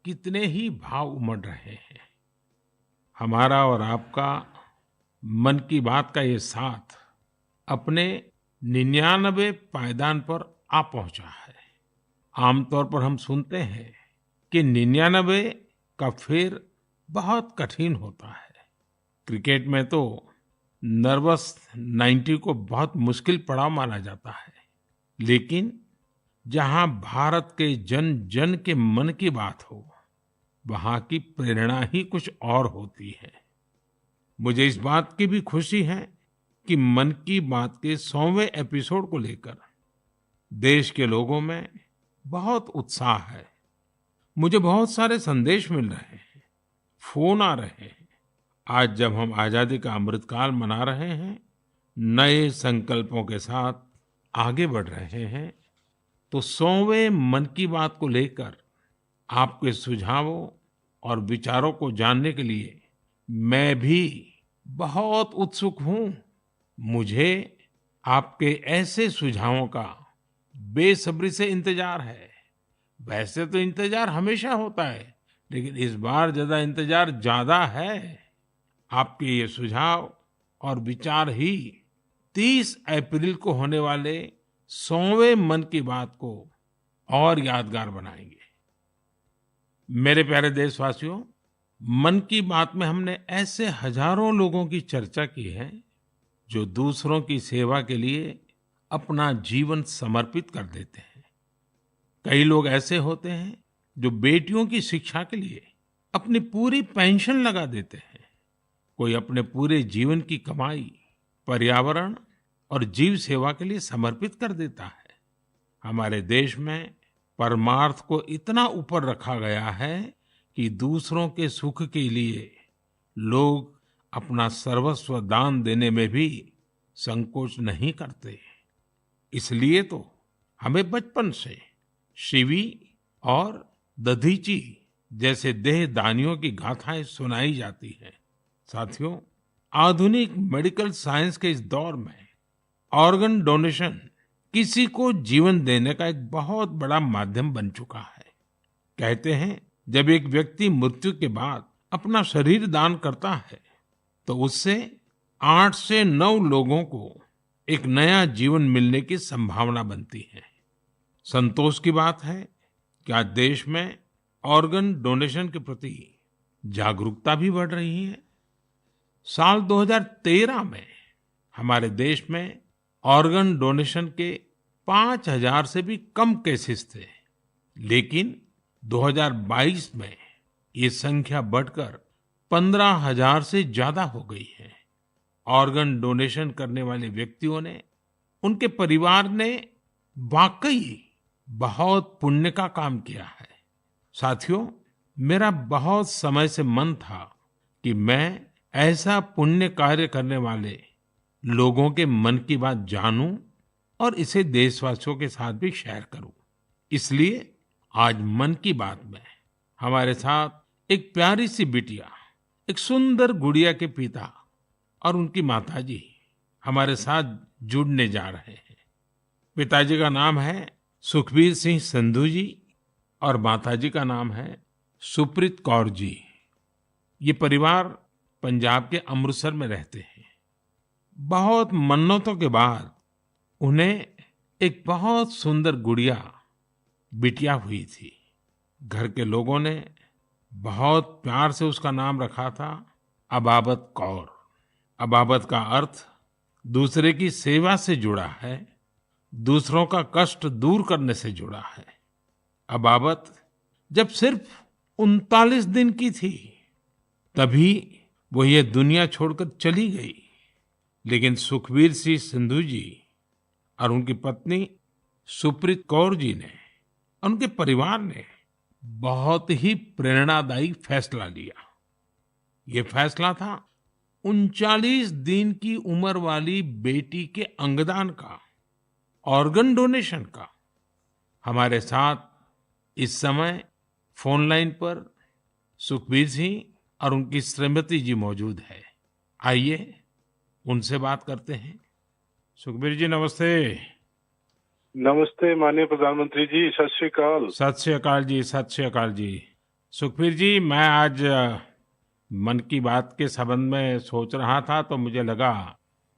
कितने ही भाव उमड़ रहे हैं। हमारा और आपका मन की बात का ये साथ अपने 99 पायदान पर आ पहुंचा है। आमतौर पर हम सुनते हैं कि 99 का फेर बहुत कठिन होता है। क्रिकेट में तो नर्वस 90 को बहुत मुश्किल पड़ाव माना जाता है, लेकिन जहां भारत के जन जन के मन की बात हो, वहां की प्रेरणा ही कुछ और होती है। मुझे इस बात की भी खुशी है कि मन की बात के 100वें एपिसोड को लेकर देश के लोगों में बहुत उत्साह है। मुझे बहुत सारे संदेश मिल रहे हैं, फोन आ रहे हैं। आज जब हम आजादी का अमृतकाल मना रहे हैं, नए संकल्पों के साथ आगे बढ़ रहे हैं, तो 100वें मन की बात को लेकर आपके सुझावों और विचारों को जानने के लिए मैं भी बहुत उत्सुक हूं। मुझे आपके ऐसे सुझावों का बेसब्री से इंतजार है। वैसे तो इंतजार हमेशा होता है, लेकिन इस बार ज्यादा है। आपके ये सुझाव और विचार ही 30 अप्रैल को होने वाले 100वें मन की बात को और यादगार बनाएंगे। मेरे प्यारे देशवासियों, मन की बात में हमने ऐसे हजारों लोगों की चर्चा की है जो दूसरों की सेवा के लिए अपना जीवन समर्पित कर देते हैं। कई लोग ऐसे होते हैं जो बेटियों की शिक्षा के लिए अपनी पूरी पेंशन लगा देते हैं। कोई अपने पूरे जीवन की कमाई पर्यावरण और जीव सेवा के लिए समर्पित कर देता है। हमारे देश में परमार्थ को इतना ऊपर रखा गया है कि दूसरों के सुख के लिए लोग अपना सर्वस्व दान देने में भी संकोच नहीं करते। इसलिए तो हमें बचपन से शिवी और दधीची जैसे देहदानियों की गाथाएं सुनाई जाती हैं। साथियों, आधुनिक मेडिकल साइंस के इस दौर में ऑर्गन डोनेशन किसी को जीवन देने का एक बहुत बड़ा माध्यम बन चुका है। कहते हैं, जब एक व्यक्ति मृत्यु के बाद अपना शरीर दान करता है तो उससे 8 से 9 लोगों को एक नया जीवन मिलने की संभावना बनती है। संतोष की बात है कि आज देश में ऑर्गन डोनेशन के प्रति जागरूकता भी बढ़ रही है। साल 2013 में हमारे देश में ऑर्गन डोनेशन के 5000 से भी कम केसेस थे, लेकिन 2022 में ये संख्या बढ़कर 15,000 से ज्यादा हो गई है। ऑर्गन डोनेशन करने वाले व्यक्तियों ने, उनके परिवार ने वाकई बहुत पुण्य का काम किया है। साथियों, मेरा बहुत समय से मन था कि मैं ऐसा पुण्य कार्य करने वाले लोगों के मन की बात जानूं और इसे देशवासियों के साथ भी शेयर करूं। इसलिए आज मन की बात में हमारे साथ एक प्यारी सी बिटिया, एक सुंदर गुड़िया के पिता और उनकी माताजी हमारे साथ जुड़ने जा रहे हैं। पिताजी का नाम है सुखबीर सिंह संधू जी और माताजी का नाम है सुप्रीत कौर जी। ये परिवार पंजाब के अमृतसर में रहते हैं। बहुत मन्नतों के बाद उन्हें एक बहुत सुंदर गुड़िया बिटिया हुई थी। घर के लोगों ने बहुत प्यार से उसका नाम रखा था अबाबत कौर। अबाबत का अर्थ दूसरे की सेवा से जुड़ा है, दूसरों का कष्ट दूर करने से जुड़ा है। अबाबत जब सिर्फ 39 दिन की थी, तभी वो ये दुनिया छोड़कर चली गई। लेकिन सुखबीर सिंह संधू जी और उनकी पत्नी सुप्रीत कौर जी ने, उनके परिवार ने बहुत ही प्रेरणादायी फैसला लिया। ये फैसला था 39 दिन की उम्र वाली बेटी के अंगदान का, ऑर्गन डोनेशन का। हमारे साथ इस समय फोन लाइन पर सुखबीर सिंह और उनकी श्रीमती जी मौजूद है। आइए उनसे बात करते हैं। सुखबीर जी, नमस्ते। नमस्ते माननीय प्रधानमंत्री जी, सत श्री अकाल। सत श्री अकाल जी, सत श्री अकाल जी। सुखबीर जी, मैं आज मन की बात के संबंध में सोच रहा था तो मुझे लगा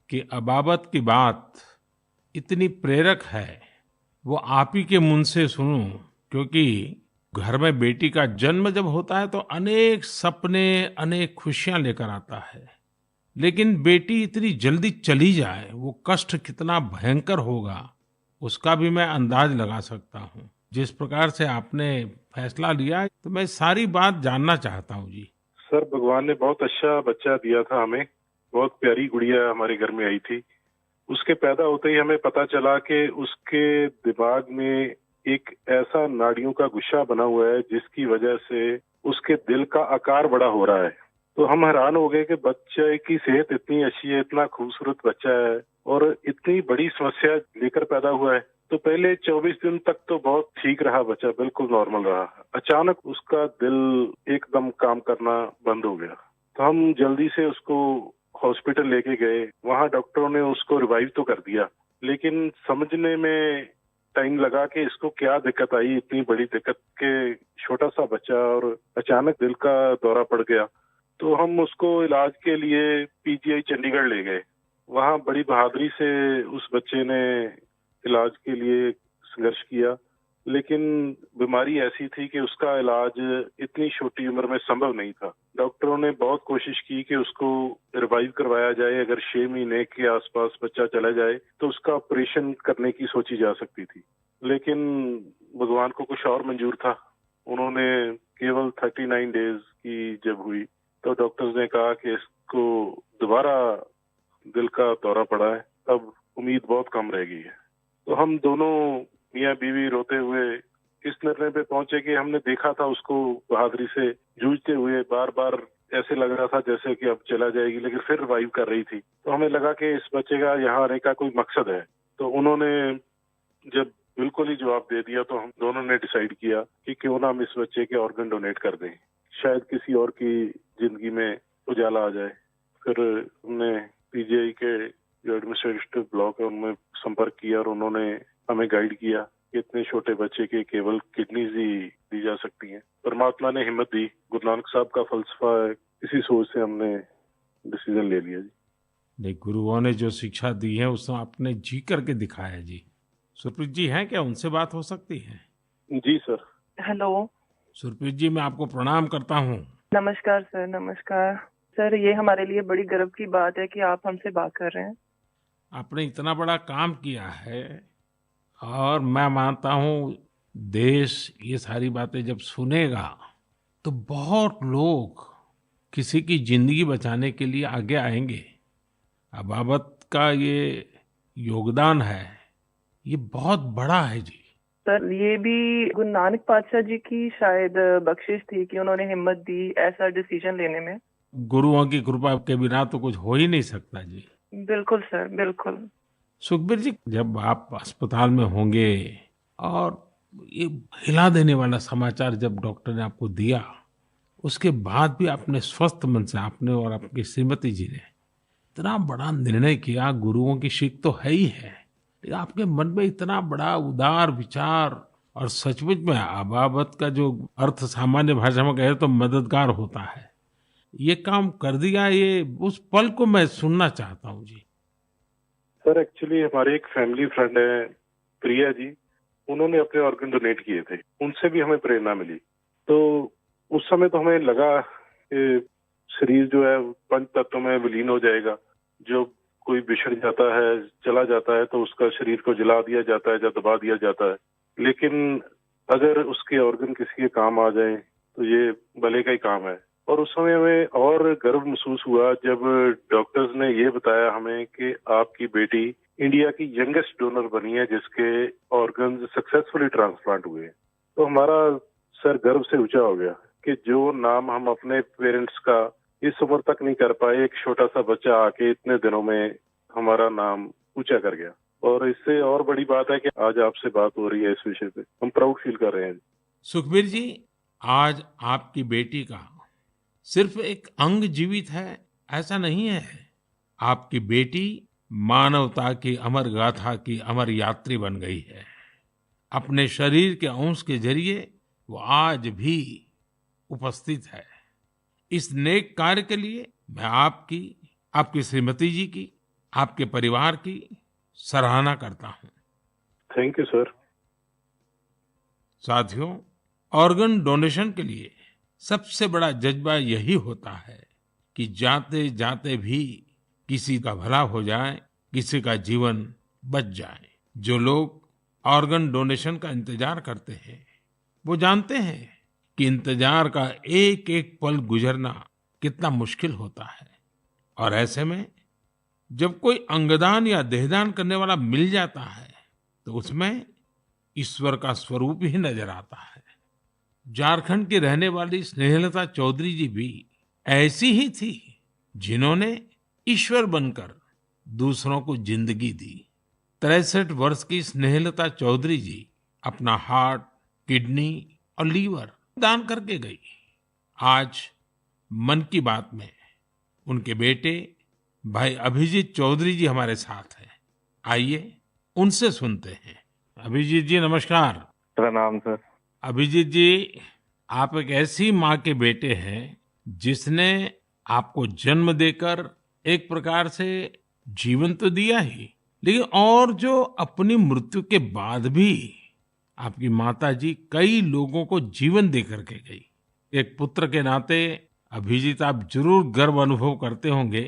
कि अबाबत की बात इतनी प्रेरक है, वो आप ही के मुंह से सुनूं, क्योंकि घर में बेटी का जन्म जब होता है तो अनेक सपने, अनेक खुशियां लेकर आता है। लेकिन बेटी इतनी जल्दी चली जाए, वो कष्ट कितना भयंकर होगा, उसका भी मैं अंदाज लगा सकता हूँ। जिस प्रकार से आपने फैसला लिया, तो मैं सारी बात जानना चाहता हूँ जी। सर, भगवान ने बहुत अच्छा बच्चा दिया था हमें। बहुत प्यारी गुड़िया हमारे घर में आई थी। उसके पैदा होते ही हमें पता चला कि उसके दिमाग में एक ऐसा नाड़ियों का गुच्छा बना हुआ है जिसकी वजह से उसके दिल का आकार बड़ा हो रहा है। तो हम हैरान हो गए कि बच्चे की सेहत इतनी अच्छी है, इतना खूबसूरत बच्चा है और इतनी बड़ी समस्या लेकर पैदा हुआ है। तो पहले 24 दिन तक तो बहुत ठीक रहा बच्चा, बिल्कुल नॉर्मल रहा। अचानक उसका दिल एकदम काम करना बंद हो गया। तो हम जल्दी से उसको हॉस्पिटल लेके गए। वहां डॉक्टरों ने उसको रिवाइव तो कर दिया, लेकिन समझने में टाइम लगा कि इसको क्या दिक्कत आई, इतनी बड़ी दिक्कत के छोटा सा बच्चा और अचानक दिल का दौरा पड़ गया। तो हम उसको इलाज के लिए पीजीआई चंडीगढ़ ले गए। वहां बड़ी बहादुरी से उस बच्चे ने इलाज के लिए संघर्ष किया, लेकिन बीमारी ऐसी थी कि उसका इलाज इतनी छोटी उम्र में संभव नहीं था। डॉक्टरों ने बहुत कोशिश की कि उसको रिवाइव करवाया जाए। अगर 6 महीने के आसपास बच्चा चला जाए तो उसका ऑपरेशन करने की सोची जा सकती थी, लेकिन भगवान को कुछ और मंजूर था। उन्होंने केवल 39 डेज की जब हुई तो डॉक्टर्स ने कहा कि इसको दोबारा दिल का दौरा पड़ा है, अब उम्मीद बहुत कम रह गई है। तो हम दोनों मियाँ बीवी रोते हुए इस निर्णय पे पहुंचे कि हमने देखा था उसको बहादुरी से जूझते हुए, बार बार ऐसे लग रहा था जैसे कि अब चला जाएगी, लेकिन फिर रिवाइव कर रही थी। तो हमें लगा कि इस बच्चे का यहाँ आने का कोई मकसद है। तो उन्होंने जब बिल्कुल ही जवाब दे दिया तो हम दोनों ने डिसाइड किया कि क्यों ना हम इस बच्चे के ऑर्गन डोनेट कर दें, शायद किसी और की जिंदगी में उजाला आ जाए। फिर हमने पीजीआई के जो एडमिनिस्ट्रेटिव ब्लॉक है उनमें संपर्क किया और उन्होंने हमें गाइड किया कि इतने छोटे बच्चे के केवल किडनीज ही दी जा सकती हैं। परमात्मा ने हिम्मत दी, गुरु नानक साहब का फलसफा है, इसी सोच से हमने डिसीजन ले लिया जी। नहीं, गुरुओं ने जो शिक्षा दी है उसको आपने जी करके दिखाया जी। सुरप्रीत जी हैं क्या, उनसे बात हो सकती है? जी सर। हेलो। सुरप्रीत जी, मैं आपको प्रणाम करता हूँ। नमस्कार सर, नमस्कार सर। ये हमारे लिए बड़ी गर्व की बात है कि आप हमसे बात कर रहे हैं। आपने इतना बड़ा काम किया है और मैं मानता हूँ देश ये सारी बातें जब सुनेगा तो बहुत लोग किसी की जिंदगी बचाने के लिए आगे आएंगे। अबाबत का ये योगदान है, ये बहुत बड़ा है जी। सर, ये भी गुरु नानक पातशाह जी की शायद बख्शिश थी कि उन्होंने हिम्मत दी ऐसा डिसीजन लेने में। गुरुओं की कृपा के बिना तो कुछ हो ही नहीं सकता जी। बिल्कुल सर, बिल्कुल। सुखबीर जी, जब आप अस्पताल में होंगे और ये हिला देने वाला समाचार जब डॉक्टर ने आपको दिया, उसके बाद भी आपने स्वस्थ मन से, आपने और आपकी श्रीमती जी ने इतना बड़ा निर्णय किया। गुरुओं की सीख तो है ही है, लेकिन आपके मन में इतना बड़ा उदार विचार, और सचमुच में अबाबत का जो अर्थ सामान्य भाषा में कहे तो मददगार होता है, ये काम कर दिया। ये उस पल को मैं सुनना चाहता हूँ जी। सर, एक्चुअली हमारे एक फैमिली फ्रेंड है प्रिया जी, उन्होंने अपने ऑर्गन डोनेट किए थे। उनसे भी हमें प्रेरणा मिली। तो उस समय तो हमें लगा कि शरीर जो है पंच तत्व में विलीन हो जाएगा। जो कोई बिछड़ जाता है, चला जाता है, तो उसका शरीर को जला दिया जाता है या दबा दिया जाता है। लेकिन अगर उसके ऑर्गन किसी के काम आ जाए तो ये भले का ही काम है। और उस समय हमें और गर्व महसूस हुआ जब डॉक्टर्स ने ये बताया हमें कि आपकी बेटी इंडिया की यंगेस्ट डोनर बनी है जिसके ऑर्गन सक्सेसफुली ट्रांसप्लांट हुए। तो हमारा सर गर्व से ऊंचा हो गया कि जो नाम हम अपने पेरेंट्स का इस उम्र तक नहीं कर पाए, एक छोटा सा बच्चा आके इतने दिनों में हमारा नाम ऊंचा कर गया। और इससे और बड़ी बात है कि आज आपसे बात हो रही है इस विषय पे, हम प्राउड फील कर रहे हैं। सुखबीर जी, आज आपकी बेटी का सिर्फ एक अंग जीवित है ऐसा नहीं है। आपकी बेटी मानवता की अमर गाथा की अमर यात्री बन गई है। अपने शरीर के अंश के जरिए वो आज भी उपस्थित है। इस नेक कार्य के लिए मैं आपकी, आपकी श्रीमती जी की, आपके परिवार की सराहना करता हूं। Thank you sir. साथियों, ऑर्गन डोनेशन के लिए सबसे बड़ा जज्बा यही होता है कि जाते जाते भी किसी का भला हो जाए, किसी का जीवन बच जाए। जो लोग ऑर्गन डोनेशन का इंतजार करते हैं, वो जानते हैं कि इंतजार का एक एक पल गुजरना कितना मुश्किल होता है। और ऐसे में जब कोई अंगदान या देहदान करने वाला मिल जाता है, तो उसमें ईश्वर का स्वरूप ही नजर आता है। झारखंड की रहने वाली स्नेहलता चौधरी जी भी ऐसी ही थी, जिन्होंने ईश्वर बनकर दूसरों को जिंदगी दी। 63 वर्ष की स्नेहलता चौधरी जी अपना हार्ट, किडनी और लीवर दान करके गई। आज मन की बात में उनके बेटे भाई अभिजीत चौधरी जी हमारे साथ हैं। आइए उनसे सुनते हैं। अभिजीत जी नमस्कार। प्रणाम सर। अभिजीत जी, आप एक ऐसी माँ के बेटे हैं जिसने आपको जन्म देकर एक प्रकार से जीवन तो दिया ही, लेकिन और जो अपनी मृत्यु के बाद भी आपकी माता जी कई लोगों को जीवन दे करके गई। एक पुत्र के नाते अभिजीत, आप जरूर गर्व अनुभव करते होंगे।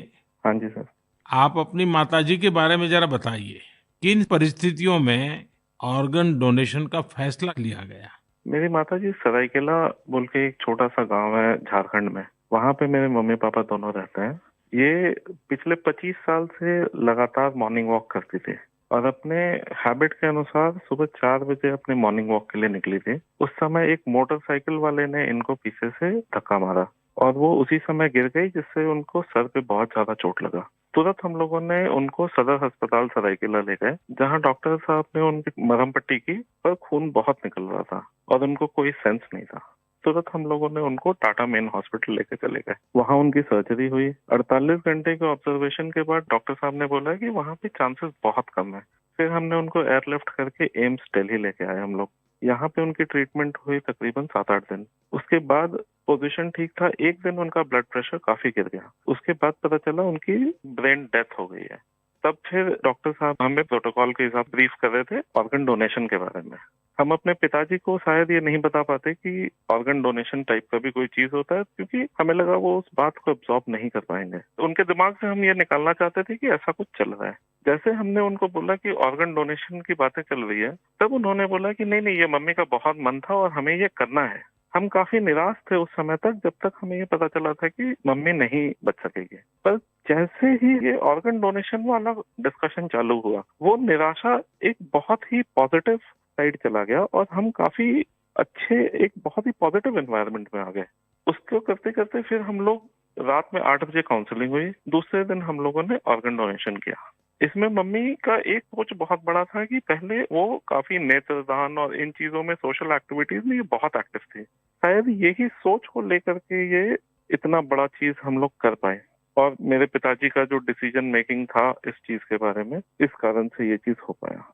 हाँ जी सर। आप अपनी माताजी के बारे में जरा बताइए, किन परिस्थितियों में ऑर्गन डोनेशन का फैसला लिया गया? मेरी माताजी सरायकेला बोल के एक छोटा सा गांव है झारखंड में, वहाँ पे मेरे मम्मी पापा दोनों रहते हैं। ये पिछले 25 साल से लगातार मॉर्निंग वॉक करती थी और अपने हैबिट के अनुसार सुबह 4 बजे अपने मॉर्निंग वॉक के लिए निकली थी। उस समय एक मोटरसाइकिल वाले ने इनको पीछे से धक्का मारा और वो उसी समय गिर गई, जिससे उनको सर पे बहुत ज्यादा चोट लगा। तुरंत हम लोगों ने उनको सदर अस्पताल सरायकेला ले गए, जहाँ डॉक्टर साहब ने उनकी मरहम पट्टी की, पर खून बहुत निकल रहा था और उनको कोई सेंस नहीं था। तुरंत हम लोगों ने उनको टाटा मेन हॉस्पिटल लेके चले गए। वहाँ उनकी सर्जरी हुई। 48 घंटे के ऑब्जर्वेशन के बाद डॉक्टर साहब ने बोला कि वहाँ पे चांसेस बहुत कम है। फिर हमने उनको एयरलिफ्ट करके एम्स दिल्ली लेके आए हम लोग। यहाँ पे उनकी ट्रीटमेंट हुई तकरीबन 7-8 दिन। उसके बाद पोजीशन ठीक था। एक दिन उनका ब्लड प्रेशर काफी गिर गया। उसके बाद पता चला उनकी ब्रेन डेथ हो गई है। तब फिर डॉक्टर साहब हमें प्रोटोकॉल के हिसाब ब्रीफ कर रहे थे ऑर्गन डोनेशन के बारे में। हम अपने पिताजी को शायद ये नहीं बता पाते कि ऑर्गन डोनेशन टाइप का भी कोई चीज होता है, क्योंकि हमें लगा वो उस बात को एब्जॉर्ब नहीं कर पाएंगे। तो उनके दिमाग से हम ये निकालना चाहते थे कि ऐसा कुछ चल रहा है। जैसे हमने उनको बोला कि ऑर्गन डोनेशन की बातें चल रही है, तब उन्होंने बोला कि नहीं नहीं, ये मम्मी का बहुत मन था और हमें ये करना है। हम काफी निराश थे उस समय तक, जब तक हमें ये पता चला था कि मम्मी नहीं बच सकेगी। पर जैसे ही ये ऑर्गन डोनेशन वाला डिस्कशन चालू हुआ, वो निराशा एक बहुत ही पॉजिटिव साइड चला गया और हम काफी अच्छे, एक बहुत ही पॉजिटिव एनवायरनमेंट में आ गए। उसको करते करते फिर हम लोग रात में 8 बजे काउंसलिंग हुई। दूसरे दिन हम लोगों ने ऑर्गन डोनेशन किया। इसमें मम्मी का एक सोच बहुत बड़ा था कि पहले वो काफी नेत्रदान और इन चीजों में, सोशल एक्टिविटीज में ये बहुत एक्टिव थी। शायद यही सोच को लेकर के ये इतना बड़ा चीज हम लोग कर पाए। और मेरे पिताजी का जो डिसीजन मेकिंग था इस चीज के बारे में, इस कारण से ये चीज हो पाया।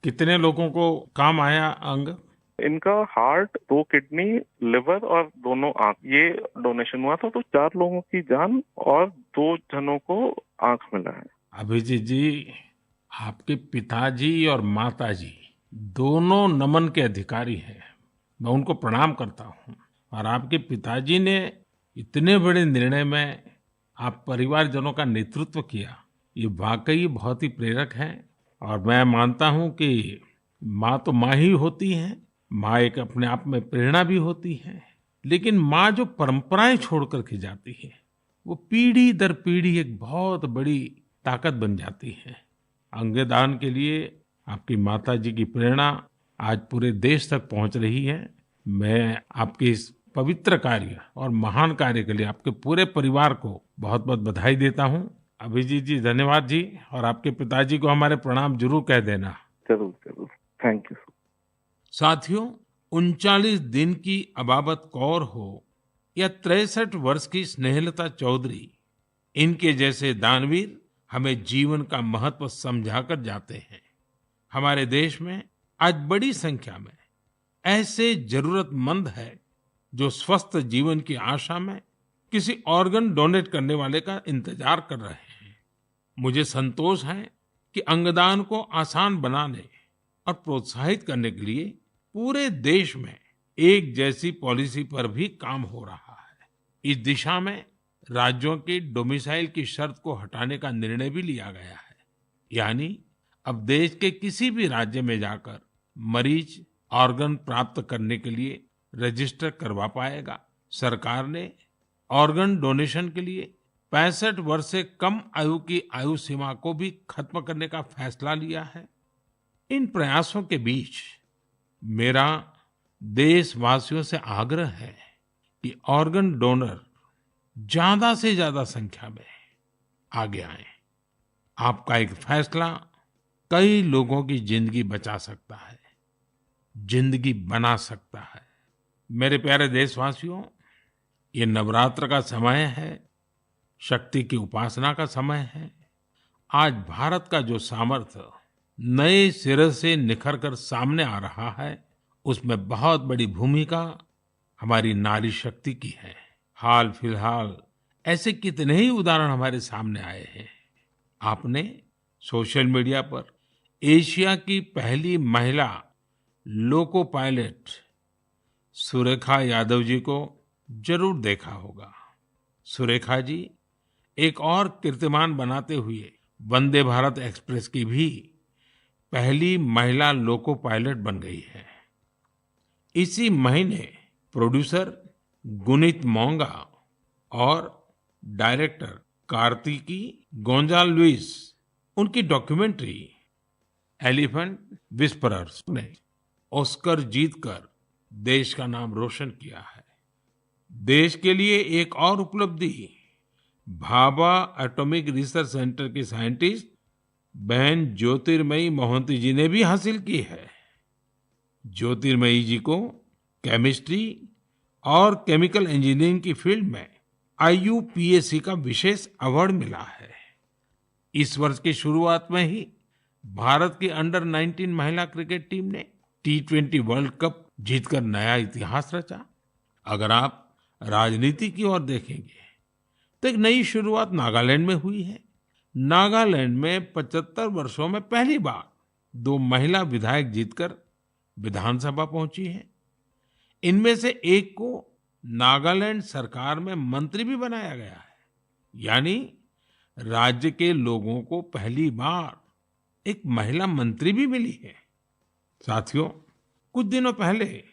कितने लोगों को काम आया अंग? इनका हार्ट, 2 किडनी, लिवर और दोनों आंख, ये डोनेशन हुआ था। तो 4 लोगों की जान और 2 जनों को आंख मिला है। अभिजीत जी, आपके पिताजी और माताजी दोनों नमन के अधिकारी हैं। मैं उनको प्रणाम करता हूँ। और आपके पिताजी ने इतने बड़े निर्णय में आप परिवारजनों का नेतृत्व किया, ये वाकई बहुत ही प्रेरक है। और मैं मानता हूँ कि माँ तो माँ ही होती है, माँ एक अपने आप में प्रेरणा भी होती है, लेकिन माँ जो परंपराएं छोड़ करके जाती है, वो पीढ़ी दर पीढ़ी एक बहुत बड़ी ताकत बन जाती है। अंगदान के लिए आपकी माताजी की प्रेरणा आज पूरे देश तक पहुंच रही है। मैं आपके इस पवित्र कार्य और महान कार्य के लिए आपके पूरे परिवार को बहुत बहुत बधाई देता हूं। अभिजीत जी, धन्यवाद जी। और आपके पिताजी को हमारे प्रणाम जरूर कह देना। जरूर जरूर, थैंक यू। साथियों, 39 दिन की अबाबत कौर हो या 63 वर्ष की स्नेहलता चौधरी, इनके जैसे दानवीर हमें जीवन का महत्व समझाकर जाते हैं। हमारे देश में आज बड़ी संख्या में ऐसे जरूरतमंद है जो स्वस्थ जीवन की आशा में किसी ऑर्गन डोनेट करने वाले का इंतजार कर रहे हैं। मुझे संतोष है कि अंगदान को आसान बनाने और प्रोत्साहित करने के लिए पूरे देश में एक जैसी पॉलिसी पर भी काम हो रहा है। इस दिशा में राज्यों की डोमिसाइल की शर्त को हटाने का निर्णय भी लिया गया है। यानी अब देश के किसी भी राज्य में जाकर मरीज ऑर्गन प्राप्त करने के लिए रजिस्टर करवा पाएगा। सरकार ने ऑर्गन डोनेशन के लिए 65 वर्ष से कम आयु की आयु सीमा को भी खत्म करने का फैसला लिया है। इन प्रयासों के बीच मेरा देशवासियों से आग्रह है कि ऑर्गन डोनर ज्यादा से ज्यादा संख्या में आगे आएं। आपका एक फैसला कई लोगों की जिंदगी बचा सकता है, जिंदगी बना सकता है। मेरे प्यारे देशवासियों, ये नवरात्र का समय है, शक्ति की उपासना का समय है। आज भारत का जो सामर्थ्य नए सिरे से निखर कर सामने आ रहा है, उसमें बहुत बड़ी भूमिका हमारी नारी शक्ति की है। हाल फिलहाल ऐसे कितने ही उदाहरण हमारे सामने आए हैं। आपने सोशल मीडिया पर एशिया की पहली महिला लोको पायलट सुरेखा यादव जी को जरूर देखा होगा। सुरेखा जी एक और कीर्तिमान बनाते हुए वंदे भारत एक्सप्रेस की भी पहली महिला लोको पायलट बन गई है। इसी महीने प्रोड्यूसर गुनीत मोंगा और डायरेक्टर कार्तिकी गोंजाल्विस उनकी डॉक्यूमेंट्री एलिफेंट विस्परर्स ने ऑस्कर जीतकर देश का नाम रोशन किया है। देश के लिए एक और उपलब्धि भाभा एटॉमिक रिसर्च सेंटर की साइंटिस्ट बहन ज्योतिर्मयी मोहंती जी ने भी हासिल की है। ज्योतिर्मयी जी को केमिस्ट्री और केमिकल इंजीनियरिंग की फील्ड में IUPAC का विशेष अवार्ड मिला है। इस वर्ष की शुरुआत में ही भारत की अंडर 19 महिला क्रिकेट टीम ने T20 वर्ल्ड कप जीतकर नया इतिहास रचा। अगर आप राजनीति की ओर देखेंगे तो एक नई शुरुआत नागालैंड में हुई है। नागालैंड में 75 वर्षों में पहली बार 2 महिला विधायक जीतकर विधानसभा पहुंची हैं। इनमें से एक को नागालैंड सरकार में मंत्री भी बनाया गया है। यानी राज्य के लोगों को पहली बार एक महिला मंत्री भी मिली है। साथियों, कुछ दिनों पहले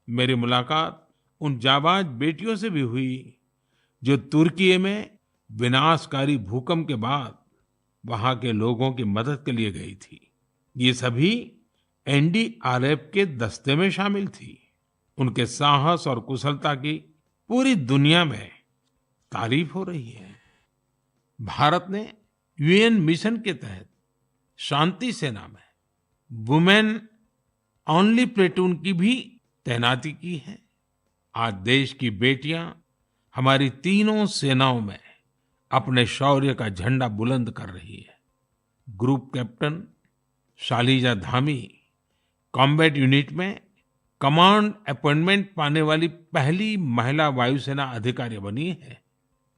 मेरी मुलाकात उन जाबाज बेटियों से भी हुई जो तुर्की में विनाशकारी भूकंप के बाद वहां के लोगों की मदद के लिए गई थी। ये सभी NDRF के दस्ते में शामिल थी। उनके साहस और कुशलता की पूरी दुनिया में तारीफ हो रही है। भारत ने UN मिशन के तहत शांति सेना में वुमेन ओनली प्लेटून की भी तैनाती की है। आज देश की बेटियां हमारी तीनों सेनाओं में अपने शौर्य का झंडा बुलंद कर रही है। Group captain Shaliza Dhami combat unit में कमांड अपॉइंटमेंट पाने वाली पहली महिला वायुसेना अधिकारी बनी है।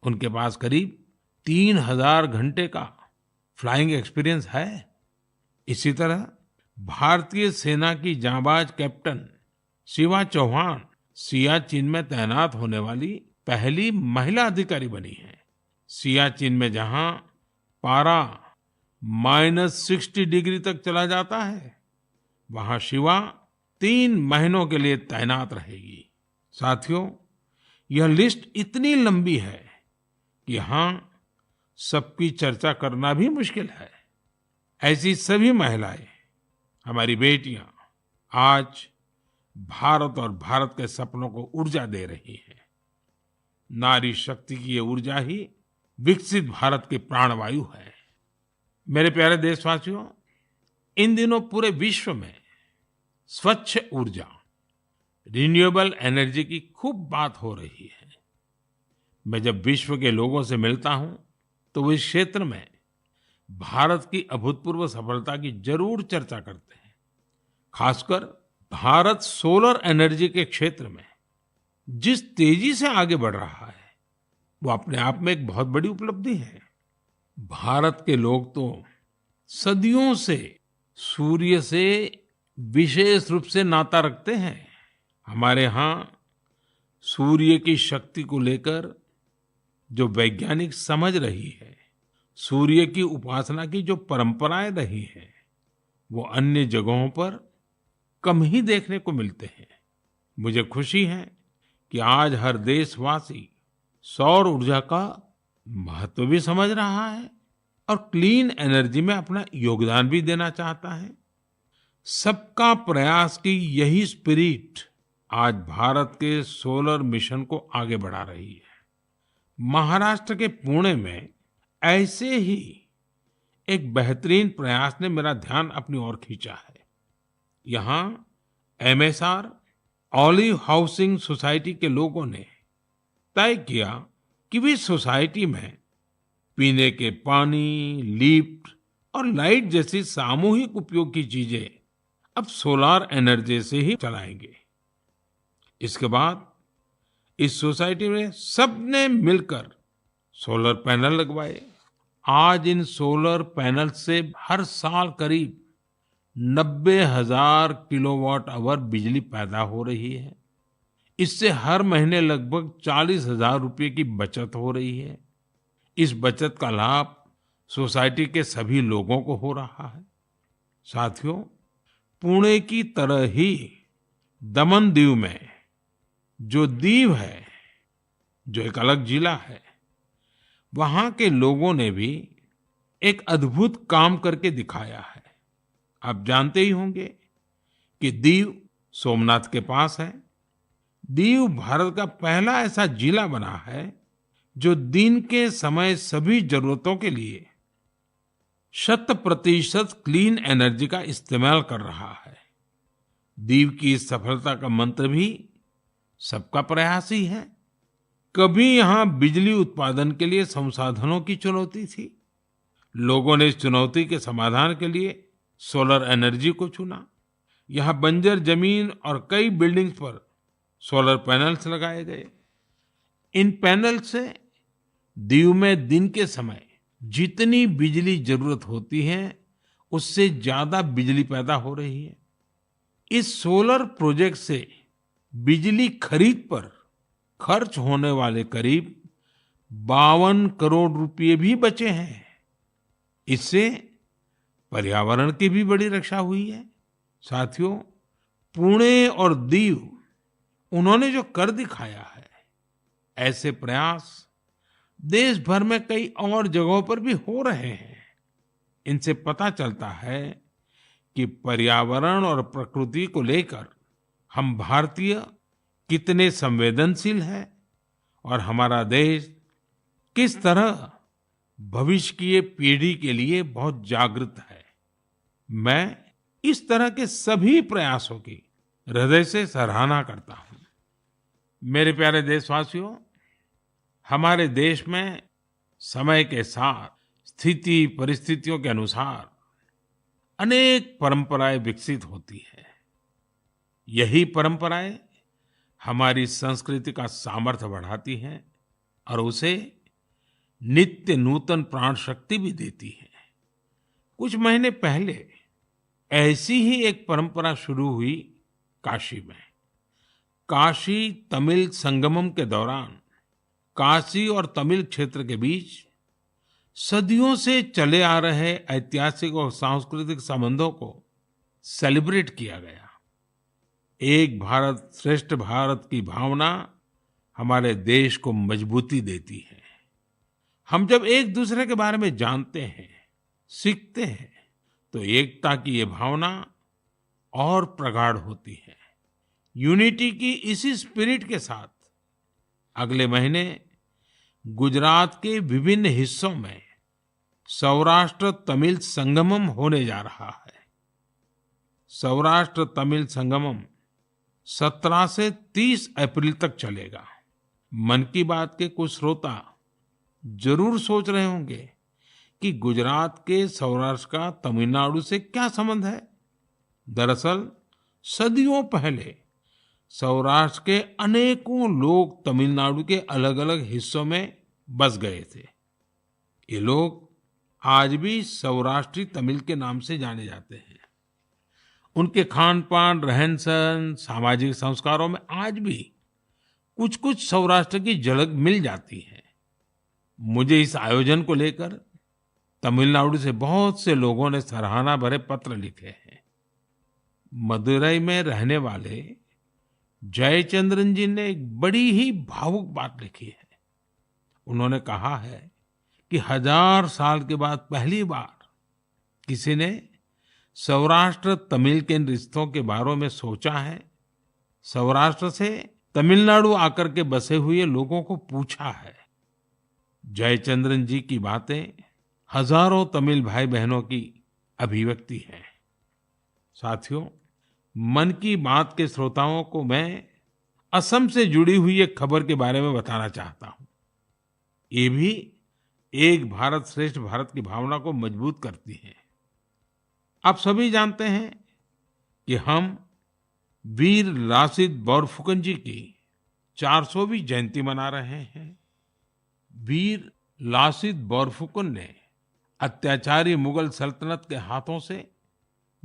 उनके पास करीब 3000 घंटे का फ्लाइंग एक्सपीरियंस है। इसी तरह भारतीय सेना की जांबाज कैप्टन शिवा चौहान सियाचिन में तैनात होने वाली पहली महिला अधिकारी बनी है। सियाचिन में जहां पारा -60 डिग्री तक चला जाता है, वहां शिवा 3 महीनों के लिए तैनात रहेगी। साथियों, यह लिस्ट इतनी लंबी है कि यहाँ सबकी चर्चा करना भी मुश्किल है। ऐसी सभी महिलाएं, हमारी बेटियां आज भारत और भारत के सपनों को ऊर्जा दे रही हैं। नारी शक्ति की ये ऊर्जा ही विकसित भारत की प्राणवायु है। मेरे प्यारे देशवासियों, इन दिनों पूरे विश्व में स्वच्छ ऊर्जा, रिन्यूएबल एनर्जी की खूब बात हो रही है। मैं जब विश्व के लोगों से मिलता हूं तो वो इस क्षेत्र में भारत की अभूतपूर्व सफलता की जरूर चर्चा करते हैं। खासकर भारत सोलर एनर्जी के क्षेत्र में जिस तेजी से आगे बढ़ रहा है वो अपने आप में एक बहुत बड़ी उपलब्धि है। भारत के लोग तो सदियों से सूर्य से विशेष रूप से नाता रखते हैं। हमारे यहाँ सूर्य की शक्ति को लेकर जो वैज्ञानिक समझ रही है, सूर्य की उपासना की जो परंपराएं रही हैं, वो अन्य जगहों पर कम ही देखने को मिलते हैं। मुझे खुशी है कि आज हर देशवासी सौर ऊर्जा का महत्व भी समझ रहा है और क्लीन एनर्जी में अपना योगदान भी देना चाहता है। सबका प्रयास की यही स्पिरिट आज भारत के सोलर मिशन को आगे बढ़ा रही है। महाराष्ट्र के पुणे में ऐसे ही एक बेहतरीन प्रयास ने मेरा ध्यान अपनी ओर खींचा है। यहाँ एमएसआर ऑलिव हाउसिंग सोसाइटी के लोगों ने तय किया कि वे सोसाइटी में पीने के पानी, लिफ्ट और लाइट जैसी सामूहिक उपयोग की चीजें अब सोलार एनर्जी से ही चलाएंगे। इसके बाद इस सोसाइटी में सबने मिलकर सोलर पैनल लगवाए। आज इन सोलर पैनल से हर साल करीब 90,000 किलोवाट आवर बिजली पैदा हो रही है। इससे हर महीने लगभग 40,000 रुपए की बचत हो रही है। इस बचत का लाभ सोसाइटी के सभी लोगों को हो रहा है। साथियों, पुणे की तरह ही दमन दीव में जो दीव है, जो एक अलग जिला है, वहां के लोगों ने भी एक अद्भुत काम करके दिखाया है। आप जानते ही होंगे कि दीव सोमनाथ के पास है। दीव भारत का पहला ऐसा जिला बना है जो दिन के समय सभी जरूरतों के लिए 100% क्लीन एनर्जी का इस्तेमाल कर रहा है। दीव की इस सफलता का मंत्र भी सबका प्रयास ही है। कभी यहाँ बिजली उत्पादन के लिए संसाधनों की चुनौती थी। लोगों ने इस चुनौती के समाधान के लिए सोलर एनर्जी को चुना। यहाँ बंजर जमीन और कई बिल्डिंग्स पर सोलर पैनल्स लगाए गए। इन पैनल से दीव में दिन के समय जितनी बिजली जरूरत होती है उससे ज्यादा बिजली पैदा हो रही है। इस सोलर प्रोजेक्ट से बिजली खरीद पर खर्च होने वाले करीब 52 करोड़ रुपए भी बचे हैं। इससे पर्यावरण की भी बड़ी रक्षा हुई है। साथियों, पुणे और दीव उन्होंने जो कर दिखाया है, ऐसे प्रयास देश भर में कई और जगहों पर भी हो रहे हैं। इनसे पता चलता है कि पर्यावरण और प्रकृति को लेकर हम भारतीय कितने संवेदनशील हैं और हमारा देश किस तरह भविष्य की ये पीढ़ी के लिए बहुत जागृत है। मैं इस तरह के सभी प्रयासों की हृदय से सराहना करता हूं। मेरे प्यारे देशवासियों, हमारे देश में समय के साथ स्थिति परिस्थितियों के अनुसार अनेक परंपराएं विकसित होती है। यही परंपराएं हमारी संस्कृति का सामर्थ्य बढ़ाती हैं और उसे नित्य नूतन प्राण शक्ति भी देती है। कुछ महीने पहले ऐसी ही एक परंपरा शुरू हुई काशी में। काशी तमिल संगमम के दौरान काशी और तमिल क्षेत्र के बीच सदियों से चले आ रहे ऐतिहासिक और सांस्कृतिक संबंधों को सेलिब्रेट किया गया। एक भारत श्रेष्ठ भारत की भावना हमारे देश को मजबूती देती है। हम जब एक दूसरे के बारे में जानते हैं, सीखते हैं, तो एकता की ये भावना और प्रगाढ़ होती है। यूनिटी की इसी स्पिरिट के साथ अगले महीने गुजरात के विभिन्न हिस्सों में सौराष्ट्र तमिल संगमम होने जा रहा है। सौराष्ट्र तमिल संगमम 17 से 30 अप्रैल तक चलेगा। मन की बात के कुछ श्रोता जरूर सोच रहे होंगे कि गुजरात के सौराष्ट्र का तमिलनाडु से क्या संबंध है। दरअसल सदियों पहले सौराष्ट्र के अनेकों लोग तमिलनाडु के अलग-अलग हिस्सों में बस गए थे। ये लोग आज भी सौराष्ट्री तमिल के नाम से जाने जाते हैं। उनके खान-पान, रहन-सहन, सामाजिक संस्कारों में आज भी कुछ-कुछ सौराष्ट्र की झलक मिल जाती है। मुझे इस आयोजन को लेकर तमिलनाडु से बहुत से लोगों ने सराहना भरे पत्र लिखे हैं। मदुरई में रहने वाले जयचंद्रन जी ने एक बड़ी ही भावुक बात लिखी है। उन्होंने कहा है कि 1000 साल के बाद पहली बार किसी ने सौराष्ट्र तमिल के रिश्तों के बारे में सोचा है। सौराष्ट्र से तमिलनाडु आकर के बसे हुए लोगों को पूछा है। जयचंद्रन जी की बातें हजारों तमिल भाई बहनों की अभिव्यक्ति है। साथियों, मन की बात के श्रोताओं को मैं असम से जुड़ी हुई एक खबर के बारे में बताना चाहता हूं। ये भी एक भारत श्रेष्ठ भारत की भावना को मजबूत करती है। आप सभी जानते हैं कि हम वीर लासित बोरफुकन जी की 400वीं जयंती मना रहे हैं। वीर लासित बोरफुकन ने अत्याचारी मुगल सल्तनत के हाथों से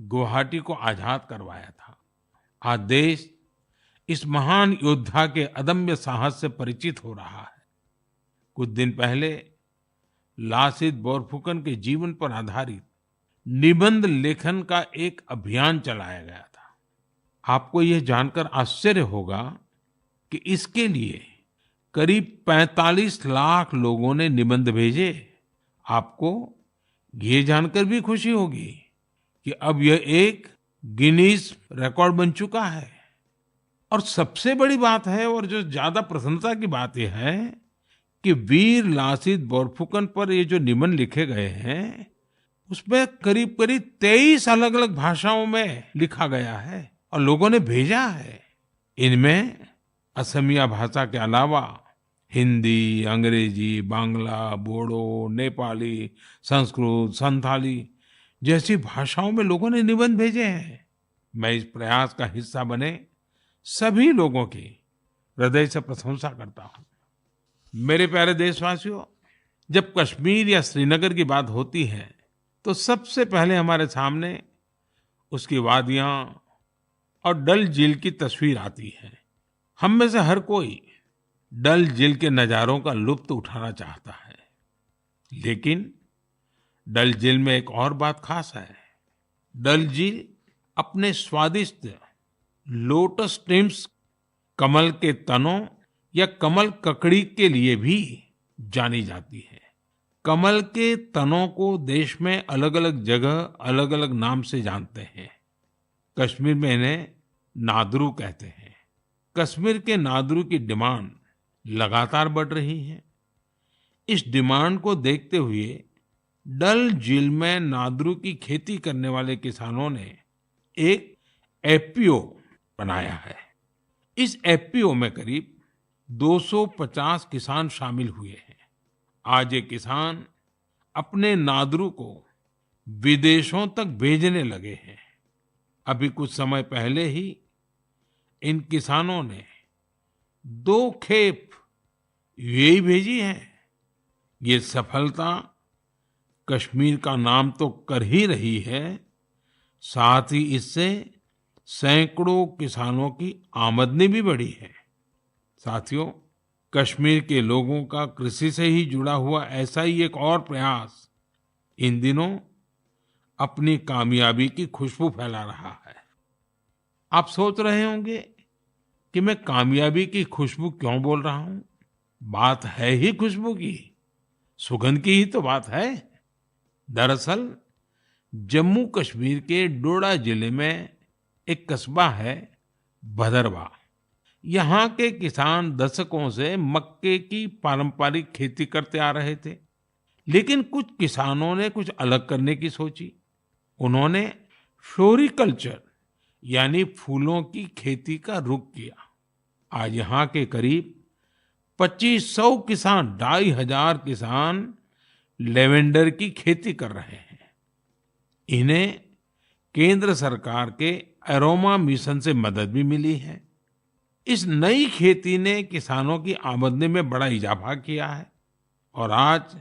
गुवाहाटी को आजाद करवाया था। आज देश इस महान योद्धा के अदम्य साहस से परिचित हो रहा है। कुछ दिन पहले लासित बोरफुकन के जीवन पर आधारित निबंध लेखन का एक अभियान चलाया गया था। आपको यह जानकर आश्चर्य होगा कि इसके लिए करीब 45 लाख लोगों ने निबंध भेजे। आपको ये जानकर भी खुशी होगी कि अब यह एक गिनीज रिकॉर्ड बन चुका है। और सबसे बड़ी बात है, और जो ज्यादा प्रसन्नता की बात यह है कि वीर लासित बोरफुकन पर ये जो निबंध लिखे गए हैं, उसमें करीब करीब 23 अलग अलग भाषाओं में लिखा गया है और लोगों ने भेजा है। इनमें असमिया भाषा के अलावा हिंदी, अंग्रेजी, बांग्ला, बोडो, नेपाली, संस्कृत, संथाली जैसी भाषाओं में लोगों ने निबंध भेजे हैं। मैं इस प्रयास का हिस्सा बने सभी लोगों की हृदय से प्रशंसा करता हूं। मेरे प्यारे देशवासियों, जब कश्मीर या श्रीनगर की बात होती है तो सबसे पहले हमारे सामने उसकी वादियां और डल झील की तस्वीर आती है। हम में से हर कोई डल झील के नजारों का लुत्फ उठाना चाहता है, लेकिन डल झील में एक और बात खास है। डल झील अपने स्वादिष्ट लोटस स्टेम्स, कमल के तनों या कमल ककड़ी के लिए भी जानी जाती है। कमल के तनों को देश में अलग अलग जगह अलग अलग नाम से जानते हैं। कश्मीर में इन्हें नादरू कहते हैं। कश्मीर के नादरू की डिमांड लगातार बढ़ रही है। इस डिमांड को देखते हुए डल झील में नादरू की खेती करने वाले किसानों ने एक एफपीओ बनाया है। इस एफपीओ में करीब 250 किसान शामिल हुए हैं। आज ये किसान अपने नादरू को विदेशों तक भेजने लगे हैं। अभी कुछ समय पहले ही इन किसानों ने 2 खेप यूएई भेजी है। ये सफलता कश्मीर का नाम तो कर ही रही है, साथ ही इससे सैकड़ों किसानों की आमदनी भी बढ़ी है। साथियों, कश्मीर के लोगों का कृषि से ही जुड़ा हुआ ऐसा ही एक और प्रयास इन दिनों अपनी कामयाबी की खुशबू फैला रहा है। आप सोच रहे होंगे कि मैं कामयाबी की खुशबू क्यों बोल रहा हूं? बात है ही खुशबू की, सुगंध की ही तो बात है। दरअसल जम्मू कश्मीर के डोडा जिले में एक कस्बा है भदरवा। यहाँ के किसान दशकों से मक्के की पारंपरिक खेती करते आ रहे थे, लेकिन कुछ किसानों ने कुछ अलग करने की सोची। उन्होंने फ्लोरिकल्चर यानी फूलों की खेती का रुख किया। आज यहाँ के करीब 2500 किसान, 2500 किसान लेवेंडर की खेती कर रहे हैं। इन्हें केंद्र सरकार के एरोमा मिशन से मदद भी मिली है। इस नई खेती ने किसानों की आमदनी में बड़ा इजाफा किया है और आज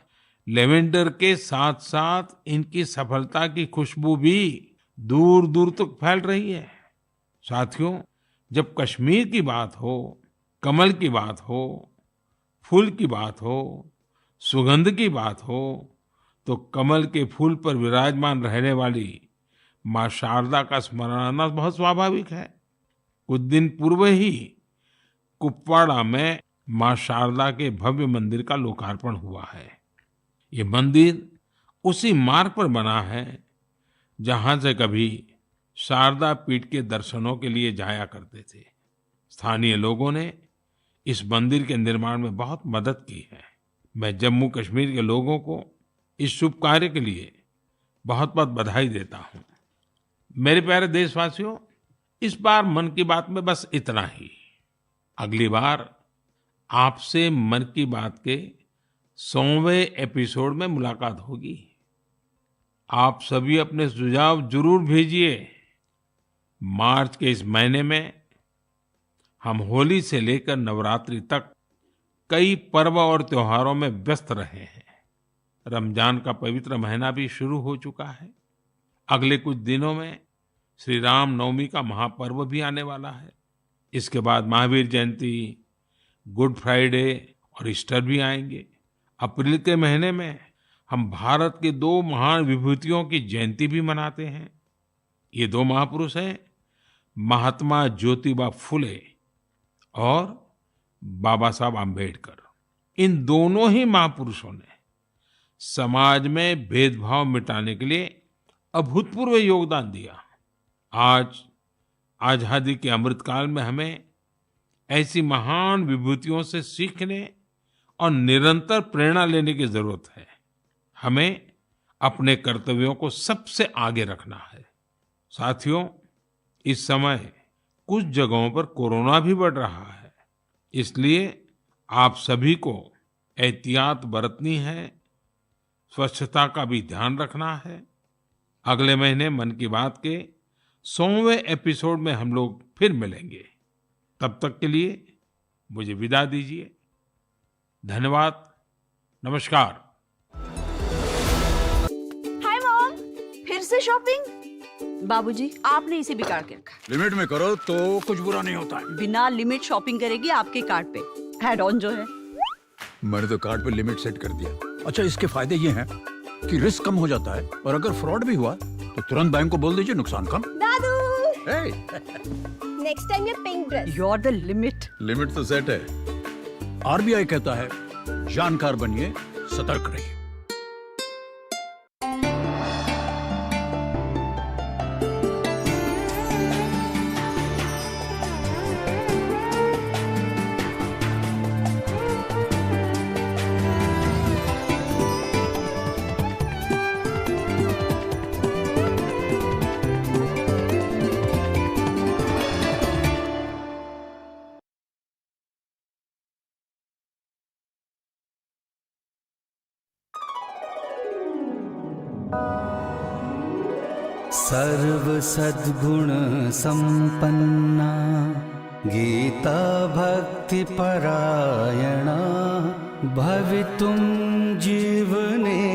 लेवेंडर के साथ साथ इनकी सफलता की खुशबू भी दूर दूर तक फैल रही है। साथियों, जब कश्मीर की बात हो, कमल की बात हो, फूल की बात हो, सुगंध की बात हो, तो कमल के फूल पर विराजमान रहने वाली माँ शारदा का स्मरण आना बहुत स्वाभाविक है। कुछ दिन पूर्व ही कुपवाड़ा में माँ शारदा के भव्य मंदिर का लोकार्पण हुआ है। ये मंदिर उसी मार्ग पर बना है जहां से कभी शारदा पीठ के दर्शनों के लिए जाया करते थे। स्थानीय लोगों ने इस मंदिर के निर्माण में बहुत मदद की है। मैं जम्मू कश्मीर के लोगों को इस शुभ कार्य के लिए बहुत बहुत बधाई देता हूं। मेरे प्यारे देशवासियों, इस बार मन की बात में बस इतना ही। अगली बार आपसे मन की बात के 100वें एपिसोड में मुलाकात होगी। आप सभी अपने सुझाव जरूर भेजिए। मार्च के इस महीने में हम होली से लेकर नवरात्रि तक कई पर्व और त्योहारों में व्यस्त रहे हैं। रमजान का पवित्र महीना भी शुरू हो चुका है। अगले कुछ दिनों में श्री राम नवमी का महापर्व भी आने वाला है। इसके बाद महावीर जयंती, गुड फ्राइडे और ईस्टर भी आएंगे। अप्रैल के महीने में हम भारत के 2 महान विभूतियों की जयंती भी मनाते हैं। ये 2 महापुरुष हैं महात्मा ज्योतिबा फुले और बाबा साहब आम्बेडकर। इन दोनों ही महापुरुषों ने समाज में भेदभाव मिटाने के लिए अभूतपूर्व योगदान दिया। आज आजादी के अमृतकाल में हमें ऐसी महान विभूतियों से सीखने और निरंतर प्रेरणा लेने की जरूरत है। हमें अपने कर्तव्यों को सबसे आगे रखना है। साथियों, इस समय कुछ जगहों पर कोरोना भी बढ़ रहा है, इसलिए आप सभी को एहतियात बरतनी है, स्वच्छता का भी ध्यान रखना है। अगले महीने मन की बात के 100वें एपिसोड में हम लोग फिर मिलेंगे। तब तक के लिए मुझे विदा दीजिए। धन्यवाद। नमस्कार। हाय मॉम, फिर से शॉपिंग? बाबूजी, आपने इसे बिगाड़ के रखा। लिमिट में करो तो कुछ बुरा नहीं होता है। बिना लिमिट शॉपिंग करेगी आपके कार्ड पे ऐड ऑन जो है। मैंने तो कार्ड पे लिमिट सेट कर दिया। अच्छा, इसके फायदे ये हैं कि रिस्क कम हो जाता है और अगर फ्रॉड भी हुआ तो तुरंत बैंक को बोल दीजिए, नुकसान कम। दादू, hey! नेक्स्ट टाइम ये pink dress. You are the limit. Limit तो सेट है। आरबीआई कहता है जानकार बनिए, सतर्क रहिए। सर्व सद्गुण संपन्ना गीता भक्ति परायणा भवितुं जीवनेऽस्माकं